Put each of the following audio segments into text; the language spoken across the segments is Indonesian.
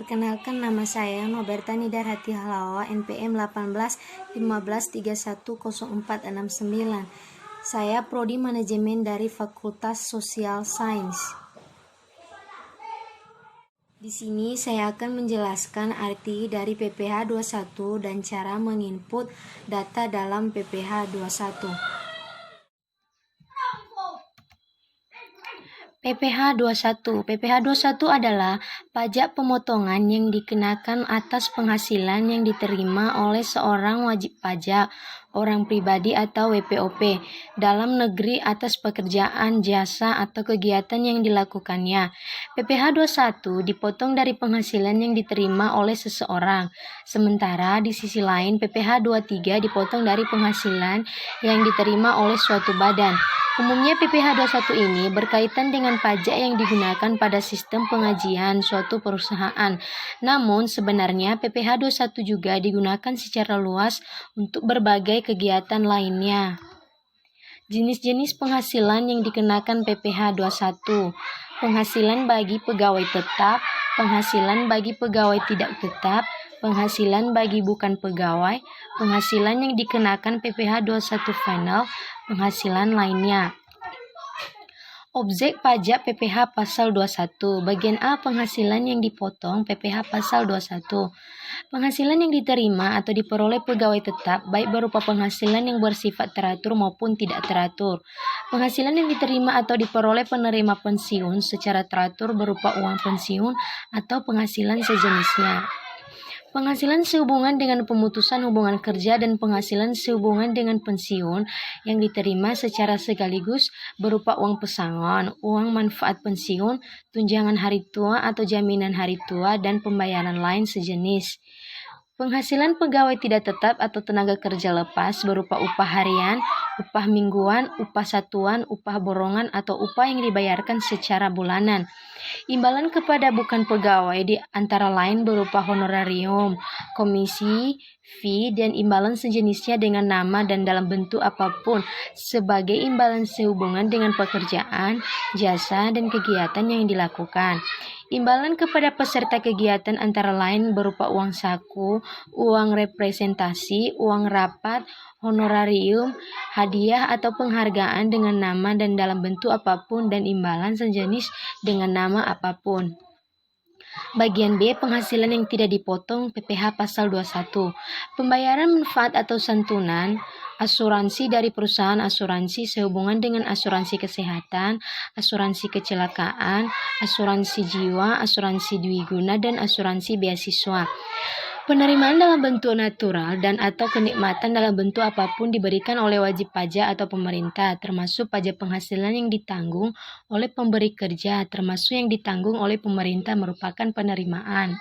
Perkenalkan, nama saya Noberta Nidar Hati Halawa, NPM 1815310469. Saya Prodi Manajemen dari Fakultas Sosial Sains. Di sini saya akan menjelaskan arti dari PPH 21 dan cara menginput data dalam PPH 21. PPH 21. PPH 21 adalah pajak pemotongan yang dikenakan atas penghasilan yang diterima oleh seorang wajib pajak, orang pribadi atau WPOP dalam negeri atas pekerjaan, jasa, atau kegiatan yang dilakukannya. PPH 21 dipotong dari penghasilan yang diterima oleh seseorang. Sementara di sisi lain PPH 23 dipotong dari penghasilan yang diterima oleh suatu badan. Umumnya PPH 21 ini berkaitan dengan pajak yang digunakan pada sistem pengajian suatu perusahaan. Namun sebenarnya PPH 21 juga digunakan secara luas untuk berbagai kegiatan lainnya. Jenis-jenis penghasilan yang dikenakan PPH 21. Penghasilan bagi pegawai tetap, penghasilan bagi pegawai tidak tetap, penghasilan bagi bukan pegawai, penghasilan yang dikenakan PPH 21 final, penghasilan lainnya. Objek pajak PPH Pasal 21. Bagian A. Penghasilan yang dipotong PPH Pasal 21. Penghasilan yang diterima atau diperoleh pegawai tetap, baik berupa penghasilan yang bersifat teratur maupun tidak teratur. Penghasilan yang diterima atau diperoleh penerima pensiun secara teratur berupa uang pensiun atau penghasilan sejenisnya. Penghasilan sehubungan dengan pemutusan hubungan kerja dan penghasilan sehubungan dengan pensiun yang diterima secara sekaligus berupa uang pesangon, uang manfaat pensiun, tunjangan hari tua atau jaminan hari tua, dan pembayaran lain sejenis. Penghasilan pegawai tidak tetap atau tenaga kerja lepas berupa upah harian, upah mingguan, upah satuan, upah borongan, atau upah yang dibayarkan secara bulanan. Imbalan kepada bukan pegawai di antara lain berupa honorarium, komisi, fee, dan imbalan sejenisnya dengan nama dan dalam bentuk apapun sebagai imbalan sehubungan dengan pekerjaan, jasa, dan kegiatan yang dilakukan. Imbalan kepada peserta kegiatan antara lain berupa uang saku, uang representasi, uang rapat, honorarium, hadiah atau penghargaan dengan nama dan dalam bentuk apapun, dan imbalan sejenis dengan nama apapun. Bagian B. Penghasilan yang tidak dipotong PPH Pasal 21. Pembayaran manfaat atau santunan asuransi dari perusahaan asuransi sehubungan dengan asuransi kesehatan, asuransi kecelakaan, asuransi jiwa, asuransi dwiguna, dan asuransi beasiswa. Penerimaan dalam bentuk natural dan atau kenikmatan dalam bentuk apapun diberikan oleh wajib pajak atau pemerintah, termasuk pajak penghasilan yang ditanggung oleh pemberi kerja, termasuk yang ditanggung oleh pemerintah merupakan penerimaan.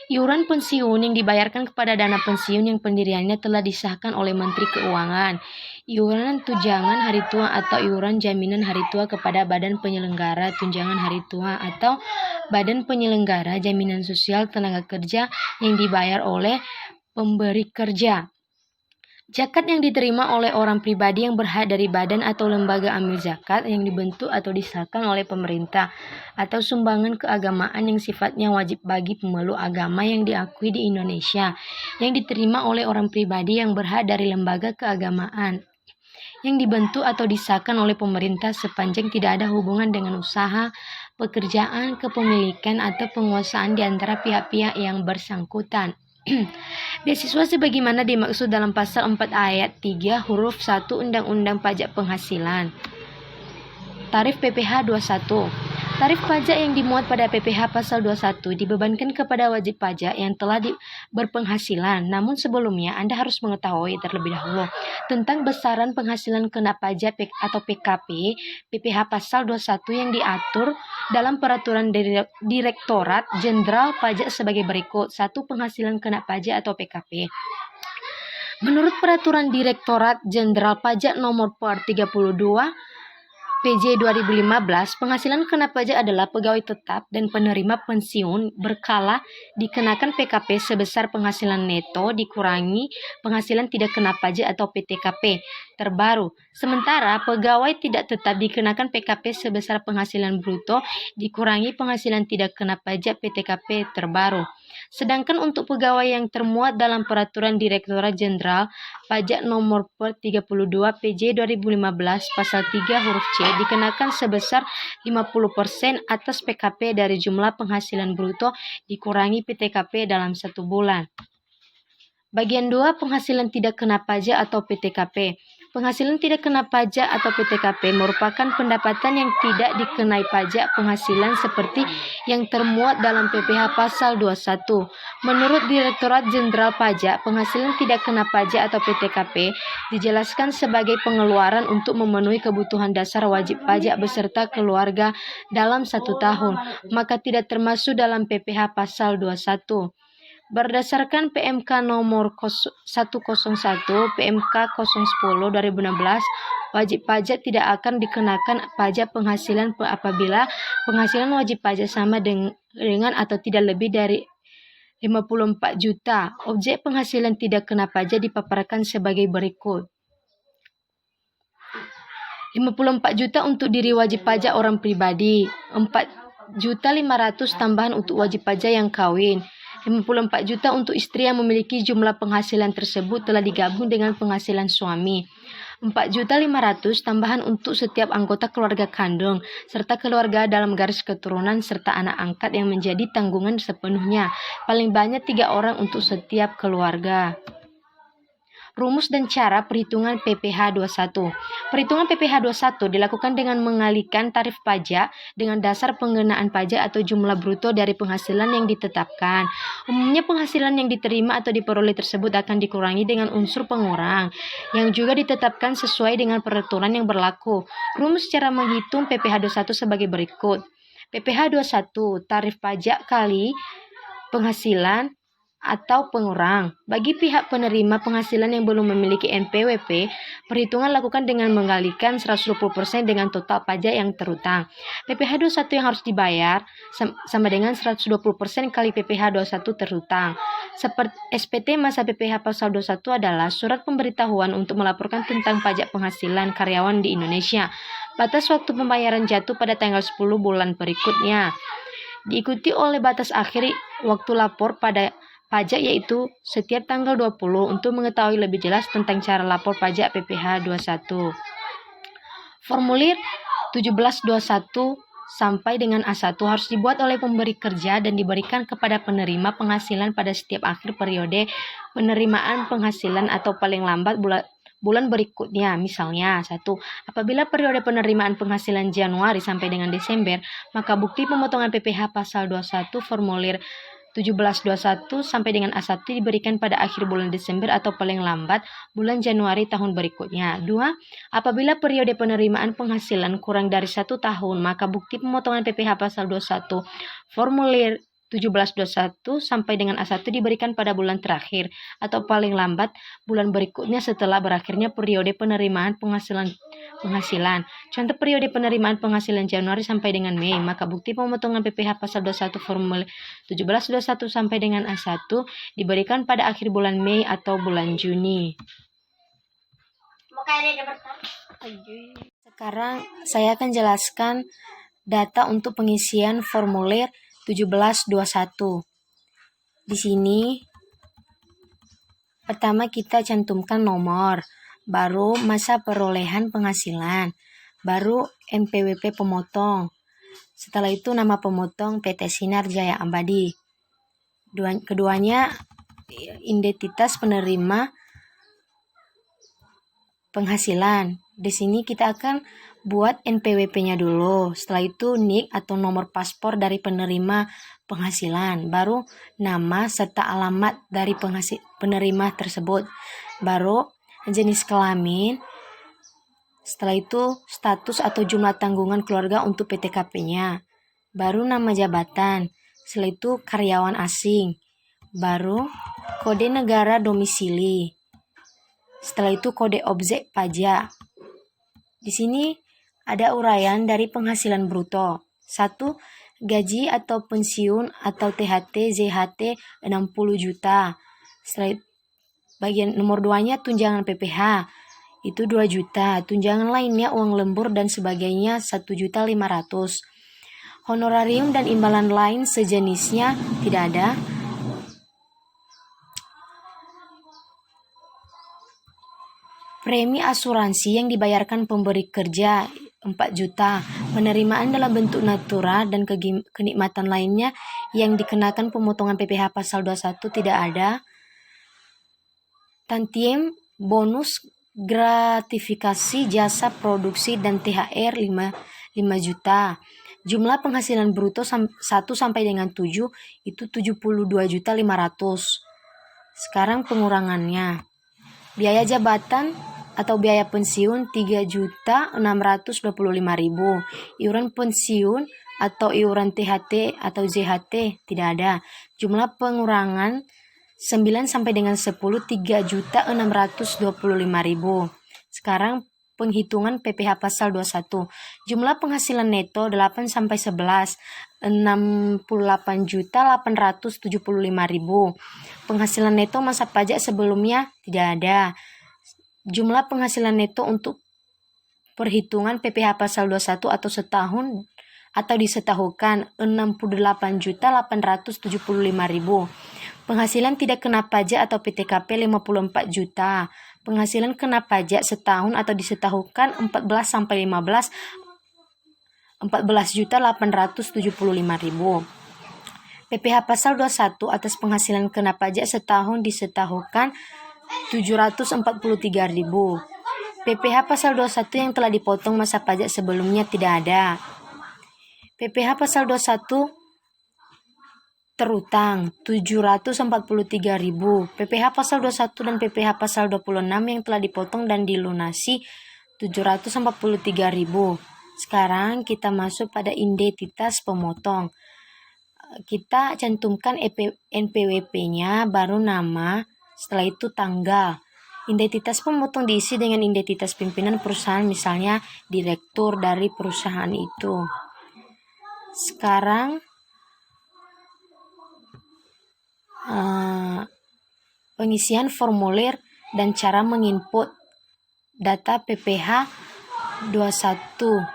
Iuran pensiun yang dibayarkan kepada dana pensiun yang pendiriannya telah disahkan oleh Menteri Keuangan. Iuran tunjangan hari tua atau iuran jaminan hari tua kepada badan penyelenggara tunjangan hari tua atau badan penyelenggara jaminan sosial tenaga kerja yang dibayar oleh pemberi kerja. Zakat yang diterima oleh orang pribadi yang berhak dari badan atau lembaga amil zakat yang dibentuk atau disahkan oleh pemerintah, atau sumbangan keagamaan yang sifatnya wajib bagi pemeluk agama yang diakui di Indonesia, yang diterima oleh orang pribadi yang berhak dari lembaga keagamaan yang dibentuk atau disahkan oleh pemerintah sepanjang tidak ada hubungan dengan usaha, pekerjaan, kepemilikan, atau penguasaan di antara pihak-pihak yang bersangkutan. Beasiswa sebagaimana dimaksud dalam pasal 4 ayat 3 huruf 1 Undang-Undang Pajak Penghasilan. Tarif PPH 21. Tarif pajak yang dimuat pada PPH Pasal 21 dibebankan kepada wajib pajak yang telah berpenghasilan. Namun sebelumnya Anda harus mengetahui terlebih dahulu tentang besaran penghasilan kena pajak atau PKP PPH Pasal 21 yang diatur dalam Peraturan Direktorat Jenderal Pajak sebagai berikut. 1. Penghasilan kena pajak atau PKP. Menurut Peraturan Direktorat Jenderal Pajak Nomor Per 32 PJ 2015, penghasilan kena pajak adalah pegawai tetap dan penerima pensiun berkala dikenakan PKP sebesar penghasilan neto dikurangi penghasilan tidak kena pajak atau PTKP terbaru. Sementara pegawai tidak tetap dikenakan PKP sebesar penghasilan bruto dikurangi penghasilan tidak kena pajak PTKP terbaru. Sedangkan untuk pegawai yang termuat dalam Peraturan Direktorat Jenderal Pajak Nomor Per 32 PJ 2015 Pasal 3 huruf C dikenakan sebesar 50% atas PKP dari jumlah penghasilan bruto dikurangi PTKP dalam 1 bulan. Bagian 2, penghasilan tidak kena pajak atau PTKP. Penghasilan tidak kena pajak atau PTKP merupakan pendapatan yang tidak dikenai pajak penghasilan seperti yang termuat dalam PPh Pasal 21. Menurut Direktorat Jenderal Pajak, penghasilan tidak kena pajak atau PTKP dijelaskan sebagai pengeluaran untuk memenuhi kebutuhan dasar wajib pajak beserta keluarga dalam 1 tahun, maka tidak termasuk dalam PPh Pasal 21. Berdasarkan PMK nomor 101 PMK 010 2016, wajib pajak tidak akan dikenakan pajak penghasilan apabila penghasilan wajib pajak sama dengan atau tidak lebih dari 54 juta. Objek penghasilan tidak kena pajak dipaparkan sebagai berikut. 54 juta untuk diri wajib pajak orang pribadi, 4.500.000 tambahan untuk wajib pajak yang kawin, 54 juta untuk istri yang memiliki jumlah penghasilan tersebut telah digabung dengan penghasilan suami. 4.500.000 tambahan untuk setiap anggota keluarga kandung, serta keluarga dalam garis keturunan serta anak angkat yang menjadi tanggungan sepenuhnya. Paling banyak 3 orang untuk setiap keluarga. Rumus dan cara perhitungan PPh 21. Perhitungan PPh 21 dilakukan dengan mengalihkan tarif pajak dengan dasar pengenaan pajak atau jumlah bruto dari penghasilan yang ditetapkan. Umumnya penghasilan yang diterima atau diperoleh tersebut akan dikurangi dengan unsur pengurang yang juga ditetapkan sesuai dengan peraturan yang berlaku. Rumus cara menghitung PPh 21 sebagai berikut. PPh 21 tarif pajak kali penghasilan atau pengurang. Bagi pihak penerima penghasilan yang belum memiliki NPWP, perhitungan lakukan dengan mengalihkan 120% dengan total pajak yang terutang. PPh 21 yang harus dibayar sama dengan 120% kali PPh 21 terutang. Seperti SPT masa PPh Pasal 21 adalah surat pemberitahuan untuk melaporkan tentang pajak penghasilan karyawan di Indonesia. Batas waktu pembayaran jatuh pada tanggal 10 bulan berikutnya. Diikuti oleh batas akhir waktu lapor pada pajak yaitu setiap tanggal 20 untuk mengetahui lebih jelas tentang cara lapor pajak PPh 21. Formulir 1721 sampai dengan A1 harus dibuat oleh pemberi kerja dan diberikan kepada penerima penghasilan pada setiap akhir periode penerimaan penghasilan atau paling lambat bulan berikutnya. Misalnya, 1. Apabila periode penerimaan penghasilan Januari sampai dengan Desember, maka bukti pemotongan PPh Pasal 21 formulir 1721 sampai dengan A1 diberikan pada akhir bulan Desember atau paling lambat bulan Januari tahun berikutnya. 2. Apabila periode penerimaan penghasilan kurang dari 1 tahun, maka bukti pemotongan PPh Pasal 21 formulir 1721 sampai dengan A1 diberikan pada bulan terakhir atau paling lambat bulan berikutnya setelah berakhirnya periode penerimaan penghasilan. Contoh periode penerimaan penghasilan Januari sampai dengan Mei, maka bukti pemotongan PPh Pasal 21 formulir 1721 sampai dengan A1 diberikan pada akhir bulan Mei atau bulan Juni. Sekarang saya akan jelaskan data untuk pengisian formulir 1721. Di sini pertama kita cantumkan nomor, baru masa perolehan penghasilan, baru NPWP pemotong. Setelah itu nama pemotong PT Sinar Jaya Abadi. Keduanya identitas penerima penghasilan. Di sini kita akan buat NPWP-nya dulu. Setelah itu NIK atau nomor paspor dari penerima penghasilan. Baru nama serta alamat dari penerima tersebut. Baru jenis kelamin. Setelah itu status atau jumlah tanggungan keluarga untuk PTKP-nya. Baru nama jabatan. Setelah itu karyawan asing. Baru kode negara domisili. Setelah itu kode objek pajak. Di sini ada uraian dari penghasilan bruto. 1. Gaji atau pensiun atau THT, ZHT 60 juta. Setelah bagian nomor 2-nya tunjangan PPh itu 2 juta. Tunjangan lainnya uang lembur dan sebagainya 1.500.000. Honorarium dan imbalan lain sejenisnya tidak ada. Premi asuransi yang dibayarkan pemberi kerja 4 juta. Penerimaan dalam bentuk natura dan kenikmatan lainnya yang dikenakan pemotongan PPh pasal 21 tidak ada. Tantiem, bonus, gratifikasi, jasa produksi dan THR 5 juta. Jumlah penghasilan bruto 1 sampai dengan 7 itu 72.500.000. Sekarang pengurangannya. Biaya jabatan atau biaya pensiun 3.625.000. Iuran pensiun atau iuran THT atau JHT tidak ada. Jumlah pengurangan 9 sampai dengan 10 3.625.000. Sekarang penghitungan PPh pasal 21. Jumlah penghasilan neto 8 sampai 11 68.875.000. Penghasilan neto masa pajak sebelumnya tidak ada. Jumlah penghasilan neto untuk perhitungan PPh pasal 21 atau setahun atau disetahukan 68.875.000. Penghasilan tidak kena pajak atau PTKP 54 juta. Penghasilan kena pajak setahun atau disetahukan 14 sampai 15 14.875.000. PPh pasal 21 atas penghasilan kena pajak setahun disetahukan 743.000. PPh pasal 21 yang telah dipotong masa pajak sebelumnya tidak ada. PPh pasal 21 terutang 743.000. PPh pasal 21 dan PPh pasal 26 yang telah dipotong dan dilunasi 743.000. Sekarang kita masuk pada identitas pemotong. Kita cantumkan NPWP-nya, baru nama, setelah itu tanggal. Identitas pemotong diisi dengan identitas pimpinan perusahaan, misalnya direktur dari perusahaan itu. Sekarang pengisian formulir dan cara menginput data PPh 21.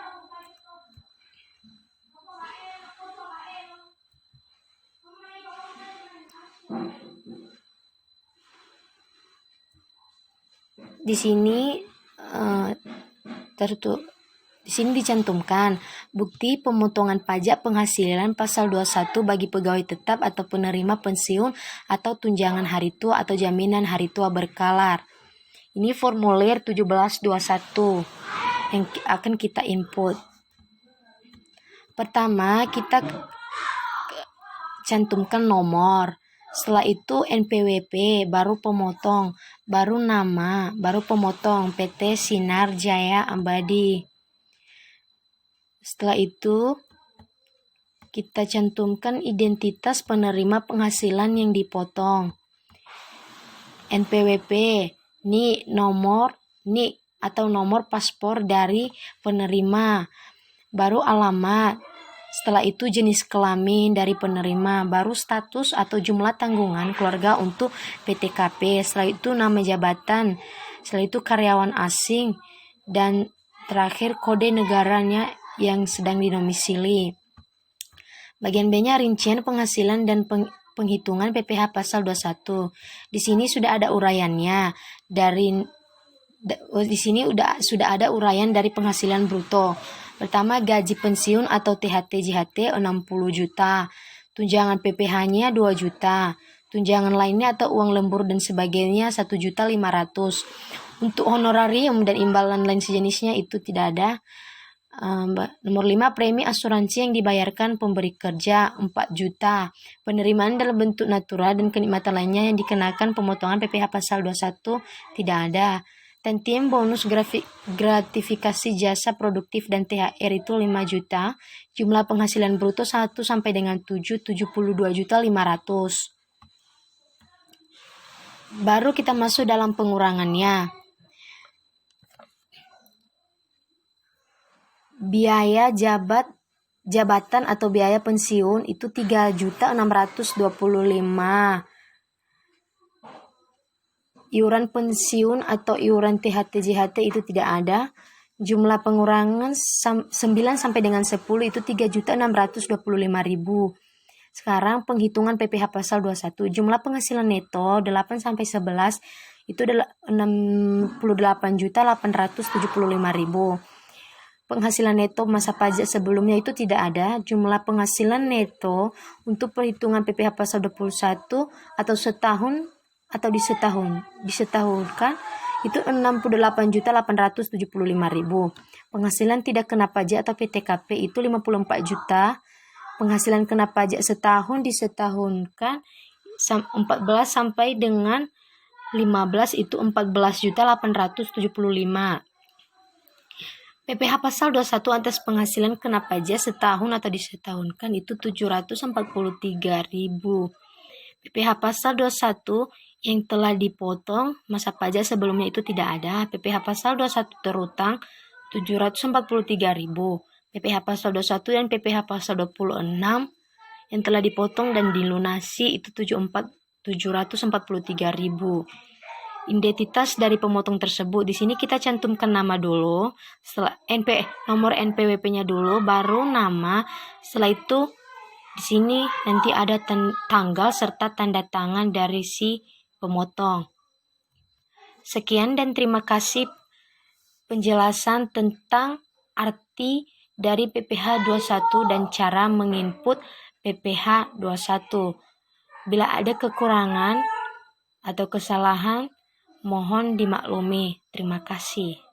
Di sini dicantumkan bukti pemotongan pajak penghasilan pasal 21 bagi pegawai tetap atau penerima pensiun atau tunjangan hari tua atau jaminan hari tua berkalar. Ini formulir 1721 yang akan kita input. Pertama, kita cantumkan nomor. Setelah itu NPWP, baru pemotong, baru nama, baru pemotong PT Sinar Jaya Abadi. Setelah itu kita cantumkan identitas penerima penghasilan yang dipotong. NPWP, ini nomor atau nomor paspor dari penerima, baru alamat. Setelah itu jenis kelamin dari penerima, baru status atau jumlah tanggungan keluarga untuk PTKP. Setelah itu nama jabatan, setelah itu karyawan asing, dan terakhir kode negaranya yang sedang didomisili. Bagian B-nya rincian penghasilan dan penghitungan PPh pasal 21. Di sini sudah ada uraiannya. Di sini sudah ada uraian dari penghasilan bruto. Pertama, gaji pensiun atau THT-JHT 60 juta. Tunjangan PPh-nya 2 juta. Tunjangan lainnya atau uang lembur dan sebagainya 1.500.000. Untuk honorarium dan imbalan lain sejenisnya itu tidak ada. Nomor 5, premi asuransi yang dibayarkan pemberi kerja 4 juta. Penerimaan dalam bentuk natura dan kenikmatan lainnya yang dikenakan pemotongan PPh pasal 21 tidak ada. Tantiem, bonus, gratifikasi, jasa produktif dan THR itu 5 juta. Jumlah penghasilan bruto 1 sampai dengan 7 72.500. Baru kita masuk dalam pengurangannya. Biaya jabatan atau biaya pensiun itu 3.625.000. Iuran pensiun atau iuran THT JHT itu tidak ada. Jumlah pengurangan 9 sampai dengan 10 itu 3.625.000. Sekarang penghitungan PPh pasal 21. Jumlah penghasilan neto 8 sampai 11 itu adalah 68.875.000. Penghasilan neto masa pajak sebelumnya itu tidak ada. Jumlah penghasilan neto untuk perhitungan PPh pasal 21 atau setahun atau disetahunkan itu 68.875.000. Penghasilan tidak kena pajak atau PTKP itu 54 juta. Penghasilan kena pajak setahun disetahunkan 14 sampai dengan 15 itu 14.875. PPh pasal 21 atas penghasilan kena pajak setahun atau disetahunkan itu 743.000. PPh pasal 21 yang telah dipotong masa pajak sebelumnya itu tidak ada. PPh pasal 21 terutang 743.000. PPh pasal 21 dan PPh pasal 26 yang telah dipotong dan dilunasi itu 743.000. Identitas dari pemotong tersebut di sini kita cantumkan nama dulu, setelah nomor NPWP-nya dulu, baru nama. Setelah itu di sini nanti ada tanggal serta tanda tangan dari si pemotong. Sekian dan terima kasih penjelasan tentang arti dari PPh 21 dan cara menginput PPh 21. Bila ada kekurangan atau kesalahan, mohon dimaklumi. Terima kasih.